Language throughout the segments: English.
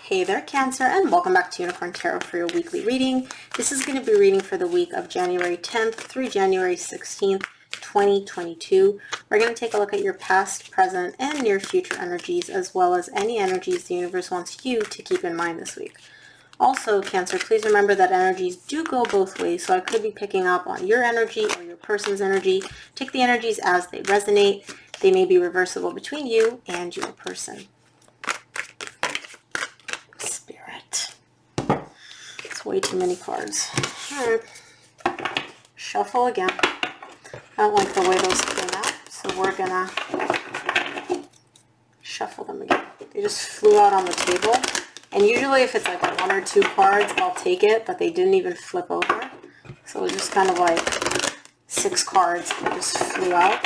Hey there, Cancer, and welcome back to Unicorn Tarot for your weekly reading. This is going to be reading for the week of January 10th through January 16th, 2022. We're going to take a look at your past, present, and near future energies, as well as any energies the universe wants you to keep in mind this week. Also, Cancer, please remember that energies do go both ways, so I could be picking up on your energy or your person's energy. Take the energies as they resonate. They may be reversible between you and your person. It's way too many cards. Alright. Shuffle again. I don't like the way those came out, so we're gonna shuffle them again. They just flew out on the table. And usually if it's like one or two cards, I'll take it, but they didn't even flip over. So it was just kind of like 6 cards that just flew out.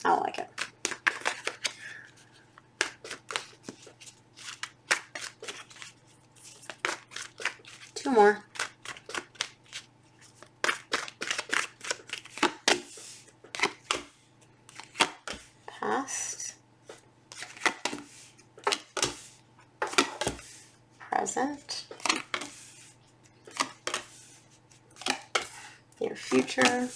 I don't like it. Two more. Past. Present. Near future.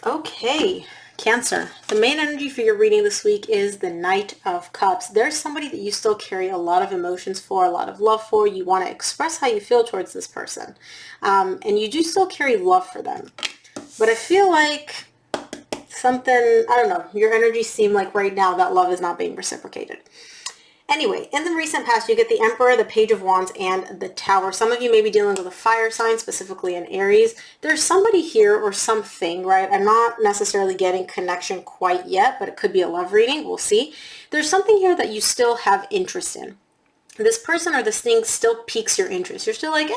Okay. Cancer, the main energy for your reading this week is the Knight of Cups. There's somebody that you still carry a lot of emotions for, a lot of love for. You want to express how you feel towards this person. And you do still carry love for them. But I feel like something, I don't know, your energies seem like right now that love is not being reciprocated. Anyway, in the recent past, you get the Emperor, the Page of Wands, and the Tower. Some of you may be dealing with a fire sign, specifically an Aries. There's somebody here or something, right? I'm not necessarily getting connection quite yet, but it could be a love reading. We'll see. There's something here that you still have interest in. This person or this thing still piques your interest. You're still like,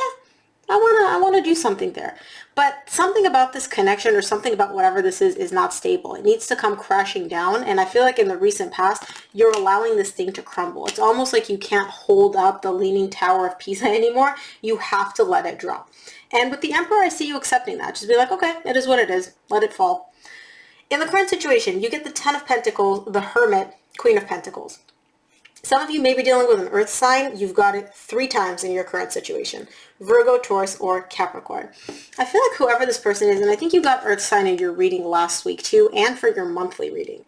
I want to do something there. But something about this connection or something about whatever this is not stable. It needs to come crashing down. And I feel like in the recent past, you're allowing this thing to crumble. It's almost like you can't hold up the Leaning Tower of Pisa anymore. You have to let it drop. And with the Emperor, I see you accepting that. Just be like, okay, it is what it is. Let it fall. In the current situation, you get the Ten of Pentacles, the Hermit, Queen of Pentacles. Some of you may be dealing with an earth sign. You've got it 3 times in your current situation. Virgo, Taurus, or Capricorn. I feel like whoever this person is, and I think you got earth sign in your reading last week too, and for your monthly reading.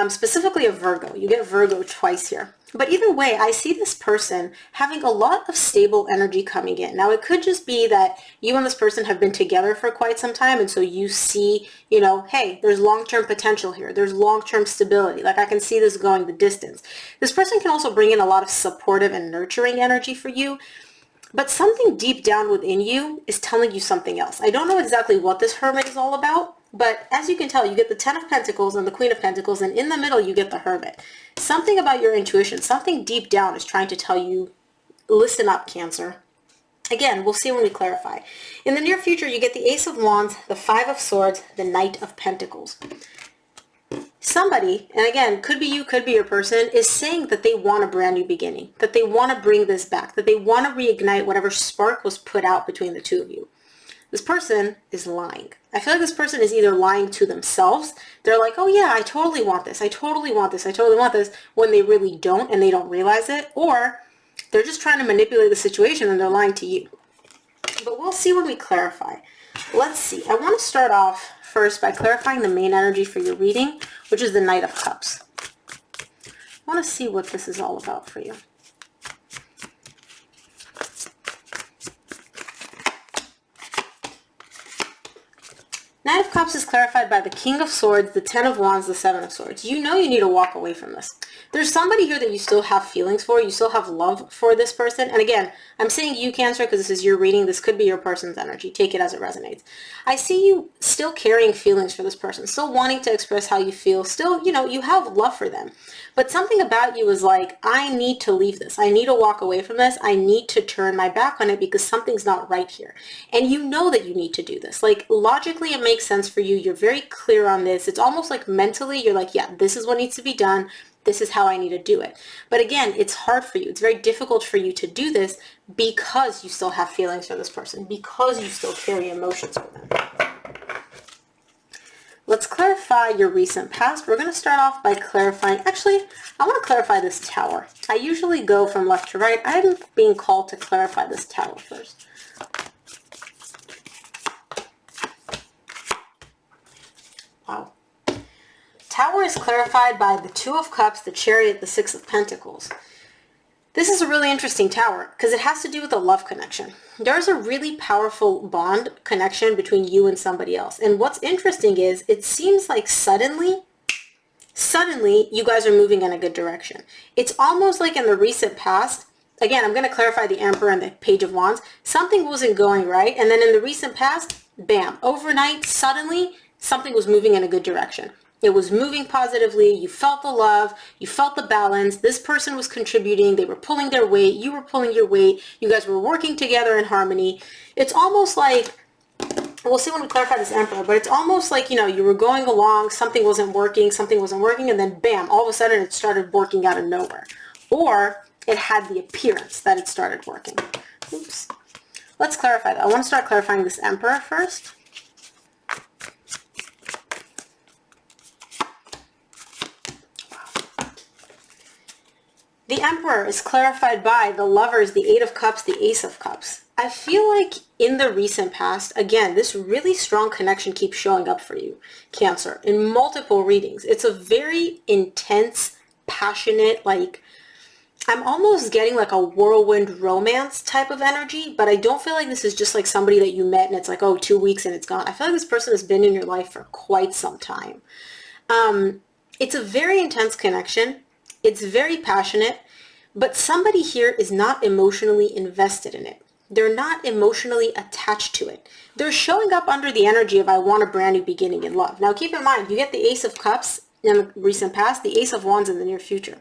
Specifically a Virgo. You get Virgo twice here. But either way, I see this person having a lot of stable energy coming in. Now, it could just be that you and this person have been together for quite some time, and so you see, you know, hey, there's long-term potential here. There's long-term stability. Like, I can see this going the distance. This person can also bring in a lot of supportive and nurturing energy for you, but something deep down within you is telling you something else. I don't know exactly what this Hermit is all about, but as you can tell, you get the Ten of Pentacles and the Queen of Pentacles, and in the middle, you get the Hermit. Something about your intuition, something deep down is trying to tell you, listen up, Cancer. Again, we'll see when we clarify. In the near future, you get the Ace of Wands, the Five of Swords, the Knight of Pentacles. Somebody, and again, could be you, could be your person, is saying that they want a brand new beginning, that they want to bring this back, that they want to reignite whatever spark was put out between the two of you. This person is lying. I feel like this person is either lying to themselves. They're like, oh yeah, I totally want this. I totally want this. I totally want this, when they really don't and they don't realize it. Or they're just trying to manipulate the situation and they're lying to you. But we'll see when we clarify. Let's see. I want to start off first by clarifying the main energy for your reading, which is the Knight of Cups. I want to see what this is all about for you. Knight of Cups is clarified by the King of Swords, the Ten of Wands, the Seven of Swords. You know you need to walk away from this. There's somebody here that you still have feelings for. You still have love for this person. And again, I'm saying you, Cancer, because this is your reading. This could be your person's energy. Take it as it resonates. I see you still carrying feelings for this person, still wanting to express how you feel. Still, you know, you have love for them. But something about you is like, I need to leave this. I need to walk away from this. I need to turn my back on it because something's not right here. And you know that you need to do this. Like, logically, it makes sense for you. You're very clear on this. It's almost like mentally, you're like, yeah, this is what needs to be done. This is how I need to do it. But again, it's hard for you. It's very difficult for you to do this because you still have feelings for this person, because you still carry emotions for them. Let's clarify your recent past. We're going to start off by clarifying, actually, I want to clarify this Tower. I usually go from left to right. I'm being called to clarify this Tower first. Wow. Tower is clarified by the Two of Cups, the Chariot, the Six of Pentacles. This is a really interesting Tower because it has to do with a love connection. There's a really powerful bond connection between you and somebody else. And what's interesting is it seems like suddenly you guys are moving in a good direction. It's almost like in the recent past, again, I'm going to clarify the Emperor and the Page of Wands. Something wasn't going right. And then in the recent past, bam, overnight, suddenly something was moving in a good direction. It was moving positively. You felt the love. You felt the balance. This person was contributing. They were pulling their weight. You were pulling your weight. You guys were working together in harmony. It's almost like, we'll see when we clarify this Emperor, but it's almost like, you know, you were going along, something wasn't working, and then bam, all of a sudden it started working out of nowhere. Or it had the appearance that it started working. Oops. Let's clarify that. I want to start clarifying this Emperor first. The Emperor is clarified by the Lovers, the Eight of Cups, the Ace of Cups. I feel like in the recent past, again, this really strong connection keeps showing up for you, Cancer, in multiple readings. It's a very intense, passionate, like, I'm almost getting like a whirlwind romance type of energy, but I don't feel like this is just like somebody that you met and it's like, oh, 2 weeks and it's gone. I feel like this person has been in your life for quite some time. It's a very intense connection. It's very passionate, but somebody here is not emotionally invested in it. They're not emotionally attached to it. They're showing up under the energy of I want a brand new beginning in love. Now keep in mind, you get the Ace of Cups in the recent past, the Ace of Wands in the near future.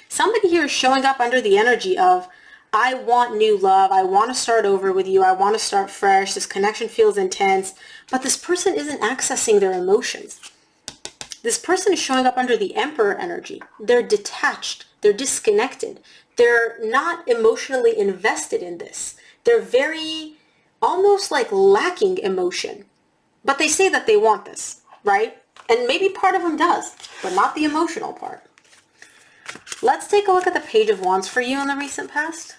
Somebody here is showing up under the energy of I want new love. I want to start over with you. I want to start fresh. This connection feels intense, but this person isn't accessing their emotions. This person is showing up under the Emperor energy. They're detached. They're disconnected. They're not emotionally invested in this. They're very, almost like lacking emotion. But they say that they want this, right? And maybe part of them does, but not the emotional part. Let's take a look at the Page of Wands for you in the recent past.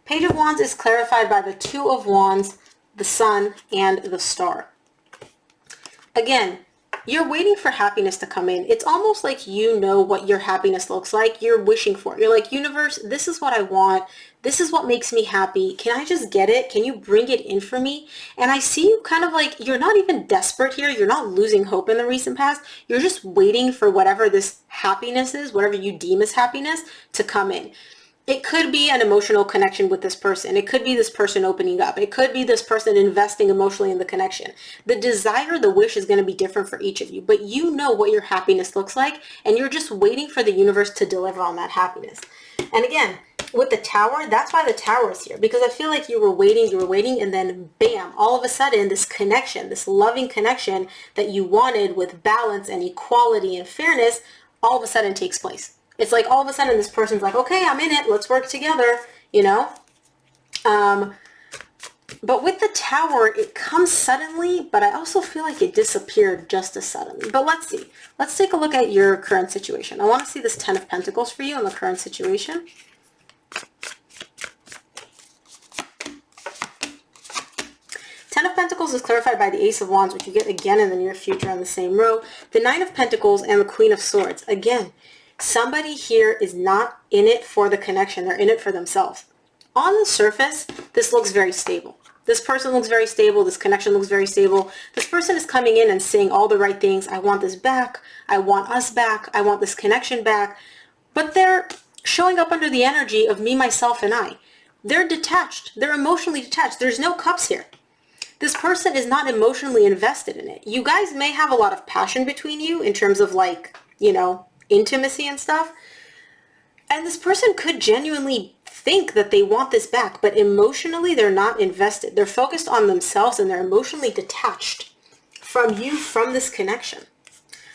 Page of Wands is clarified by the Two of Wands, the Sun, and the Star. Again, you're waiting for happiness to come in. It's almost like you know what your happiness looks like. You're wishing for it. You're like, universe, this is what I want. This is what makes me happy. Can I just get it? Can you bring it in for me? And I see you kind of like, you're not even desperate here. You're not losing hope in the recent past. You're just waiting for whatever this happiness is, whatever you deem as happiness, to come in. It could be an emotional connection with this person. It could be this person opening up. It could be this person investing emotionally in the connection. The desire, the wish is going to be different for each of you, but you know what your happiness looks like, and you're just waiting for the universe to deliver on that happiness. And again, with the Tower, that's why the Tower is here, because I feel like you were waiting, and then bam, all of a sudden, this connection, this loving connection that you wanted with balance and equality and fairness, all of a sudden takes place. It's like all of a sudden this person's like, okay, I'm in it. Let's work together, you know? But with the Tower, it comes suddenly, but I also feel like it disappeared just as suddenly. But let's see. Let's take a look at your current situation. I want to see this Ten of Pentacles for you in the current situation. Ten of Pentacles is clarified by the Ace of Wands, which you get again in the near future on the same row. The Nine of Pentacles and the Queen of Swords. Again, somebody here is not in it for the connection. They're in it for themselves. On the surface, this looks very stable. This person looks very stable. This connection looks very stable. This person is coming in and saying all the right things. I want this back. I want us back. I want this connection back. But they're showing up under the energy of me, myself, and I. They're detached. They're emotionally detached. There's no cups here. This person is not emotionally invested in it. You guys may have a lot of passion between you in terms of like, you know, intimacy and stuff. And this person could genuinely think that they want this back, but emotionally they're not invested. They're focused on themselves and they're emotionally detached from you, from this connection.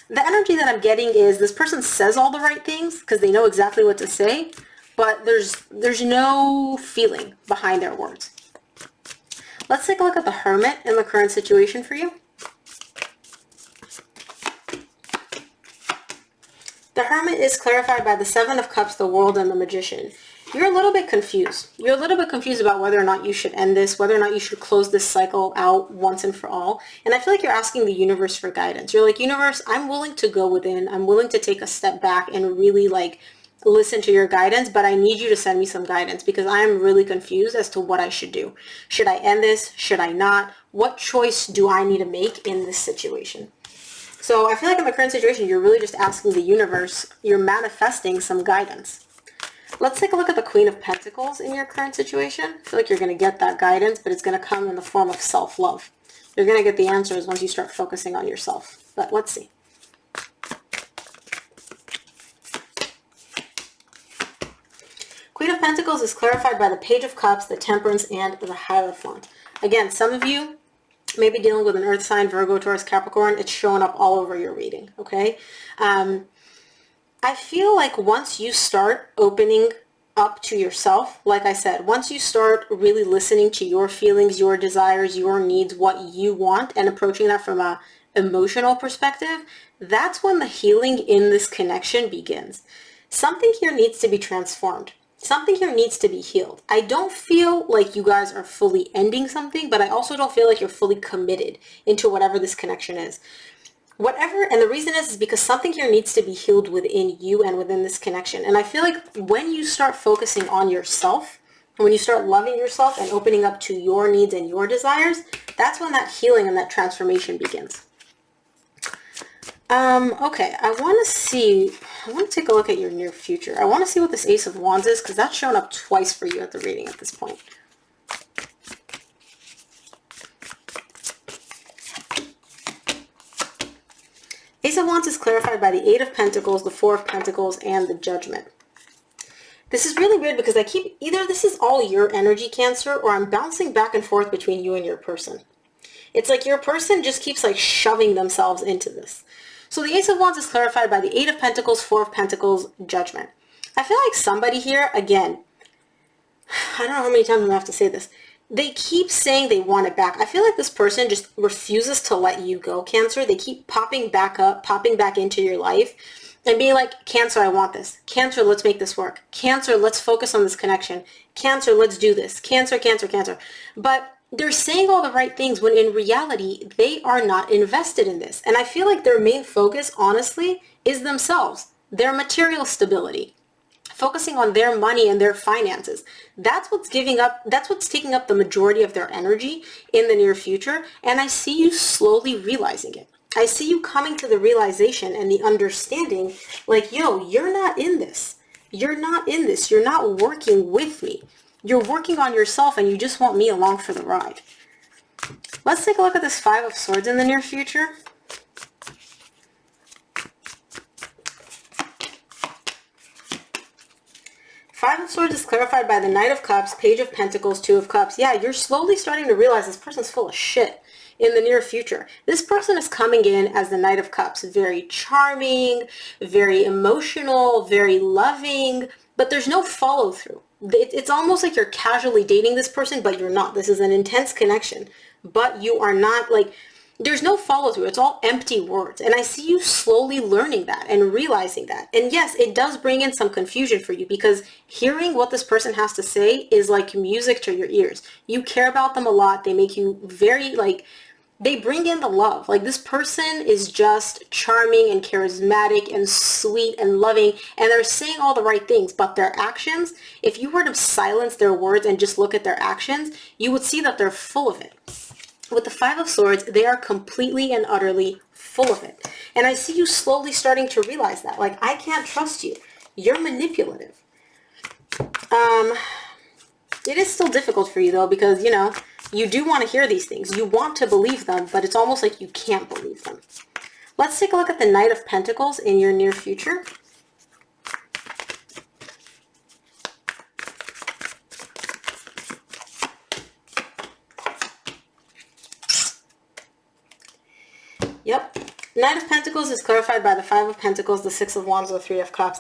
The energy that I'm getting is this person says all the right things because they know exactly what to say, but there's no feeling behind their words. Let's take a look at the Hermit in the current situation for you. The Hermit is clarified by the Seven of Cups, the World, and the Magician. You're a little bit confused. You're a little bit confused about whether or not you should end this, whether or not you should close this cycle out once and for all. And I feel like you're asking the universe for guidance. You're like, universe, I'm willing to go within. I'm willing to take a step back and really like listen to your guidance, but I need you to send me some guidance because I am really confused as to what I should do. Should I end this? Should I not? What choice do I need to make in this situation? So I feel like in the current situation, you're really just asking the universe, you're manifesting some guidance. Let's take a look at the Queen of Pentacles in your current situation. I feel like you're going to get that guidance, but it's going to come in the form of self-love. You're going to get the answers once you start focusing on yourself. But let's see. Queen of Pentacles is clarified by the Page of Cups, the Temperance, and the Hierophant. Again, some of you may be dealing with an earth sign, Virgo, Taurus, Capricorn. It's showing up all over your reading, okay? I feel like once you start opening up to yourself, like I said, once you start really listening to your feelings, your desires, your needs, what you want, and approaching that from a emotional perspective, that's when the healing in this connection begins. Something here needs to be transformed. Something here needs to be healed. I don't feel like you guys are fully ending something, but I also don't feel like you're fully committed into whatever this connection is. Whatever, and the reason is because something here needs to be healed within you and within this connection. And I feel like when you start focusing on yourself, when you start loving yourself and opening up to your needs and your desires, that's when that healing and that transformation begins. Okay, I want to take a look at your near future. I want to see what this Ace of Wands is because that's shown up twice for you at the reading at this point. Ace of Wands is clarified by the Eight of Pentacles, the Four of Pentacles, and the Judgment. This is really weird because either this is all your energy, Cancer, or I'm bouncing back and forth between you and your person. It's like your person just keeps like shoving themselves into this. So the Ace of Wands is clarified by the Eight of Pentacles, Four of Pentacles, Judgment. I feel like somebody here, again, I don't know how many times I'm going to have to say this. They keep saying they want it back. I feel like this person just refuses to let you go, Cancer. They keep popping back up, popping back into your life and being like, Cancer, I want this. Cancer, let's make this work. Cancer, let's focus on this connection. Cancer, let's do this. Cancer, Cancer, Cancer. But they're saying all the right things when in reality, they are not invested in this. And I feel like their main focus, honestly, is themselves, their material stability, focusing on their money and their finances. That's what's taking up the majority of their energy in the near future. And I see you slowly realizing it. I see you coming to the realization and the understanding like, yo, you're not in this. You're not in this. You're not working with me. You're working on yourself and you just want me along for the ride. Let's take a look at this Five of Swords in the near future. Five of Swords is clarified by the Knight of Cups, Page of Pentacles, Two of Cups. Yeah, you're slowly starting to realize this person's full of shit in the near future. This person is coming in as the Knight of Cups, very charming, very emotional, very loving, but there's no follow through. It's almost like you're casually dating this person, but you're not. This is an intense connection, but you are not like, there's no follow through. It's all empty words. And I see you slowly learning that and realizing that. And yes, it does bring in some confusion for you because hearing what this person has to say is like music to your ears. You care about them a lot. They make you very like, they bring in the love. Like this person is just charming and charismatic and sweet and loving and they're saying all the right things, but their actions, if you were to silence their words and just look at their actions, you would see that they're full of it. With the Five of Swords, they are completely and utterly full of it. And I see you slowly starting to realize that. Like, I can't trust you. You're manipulative. It is still difficult for you though because, you know, you do want to hear these things. You want to believe them, but it's almost like you can't believe them. Let's take a look at the Knight of Pentacles in your near future. Yep. Knight of Pentacles is clarified by the Five of Pentacles, the Six of Wands, the Three of Cups.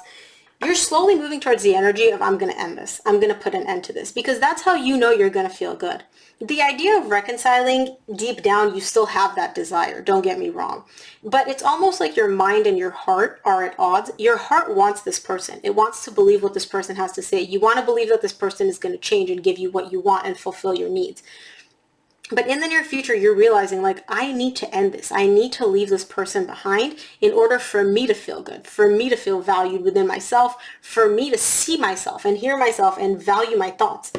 You're slowly moving towards the energy of, I'm going to end this. I'm going to put an end to this, because that's how you know you're going to feel good. The idea of reconciling, deep down, you still have that desire. Don't get me wrong. But it's almost like your mind and your heart are at odds. Your heart wants this person. It wants to believe what this person has to say. You want to believe that this person is going to change and give you what you want and fulfill your needs. But in the near future, you're realizing, like, I need to end this. I need to leave this person behind in order for me to feel good, for me to feel valued within myself, for me to see myself and hear myself and value my thoughts.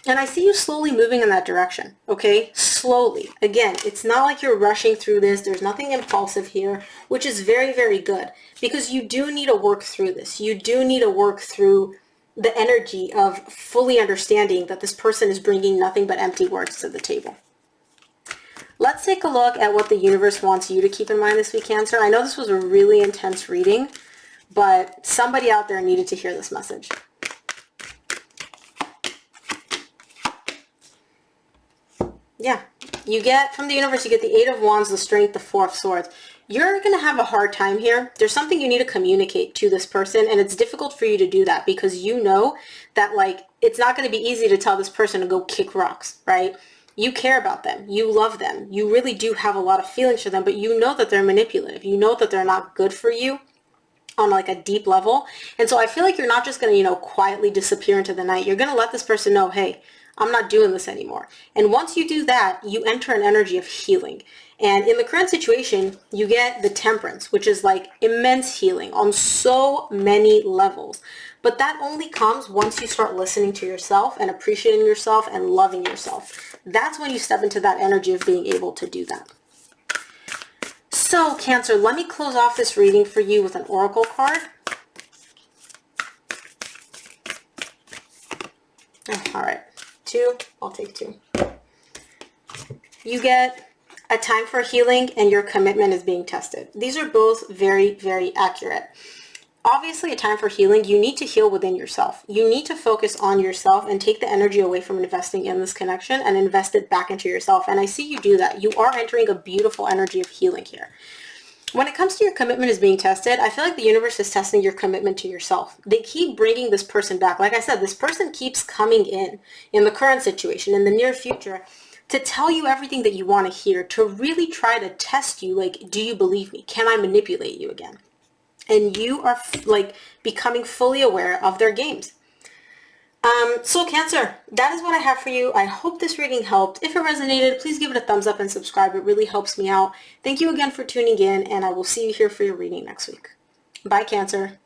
And I see you slowly moving in that direction, okay? Slowly. Again, it's not like you're rushing through this. There's nothing impulsive here, which is very, very good, because you do need to work through this. You do need to work through the energy of fully understanding that this person is bringing nothing but empty words to the table. Let's take a look at what the universe wants you to keep in mind this week, Cancer. I know this was a really intense reading, but somebody out there needed to hear this message. Yeah, you get from the universe, you get the Eight of Wands, the Strength, the Four of Swords. You're going to have a hard time here. There's something you need to communicate to this person, and it's difficult for you to do that because you know that, like, it's not going to be easy to tell this person to go kick rocks, right? You care about them. You love them. You really do have a lot of feelings for them, but you know that they're manipulative. You know that they're not good for you on like a deep level. And so I feel like you're not just going to, quietly disappear into the night. You're going to let this person know, hey, I'm not doing this anymore. And once you do that, you enter an energy of healing. And in the current situation, you get the Temperance, which is like immense healing on so many levels. But that only comes once you start listening to yourself and appreciating yourself and loving yourself. That's when you step into that energy of being able to do that. So, Cancer, let me close off this reading for you with an oracle card. All right, 2. I'll take 2. You get a time for healing and your commitment is being tested. These are both very, very accurate. Obviously, a time for healing, you need to heal within yourself. You need to focus on yourself and take the energy away from investing in this connection and invest it back into yourself. And I see you do that. You are entering a beautiful energy of healing here. When it comes to your commitment is being tested, I feel like the universe is testing your commitment to yourself. They keep bringing this person back. Like I said, this person keeps coming in the current situation, in the near future, to tell you everything that you want to hear, to really try to test you, like, do you believe me? Can I manipulate you again? And you are becoming fully aware of their games. So Cancer, that is what I have for you. I hope this reading helped. If it resonated, please give it a thumbs up and subscribe. It really helps me out. Thank you again for tuning in, and I will see you here for your reading next week. Bye, Cancer.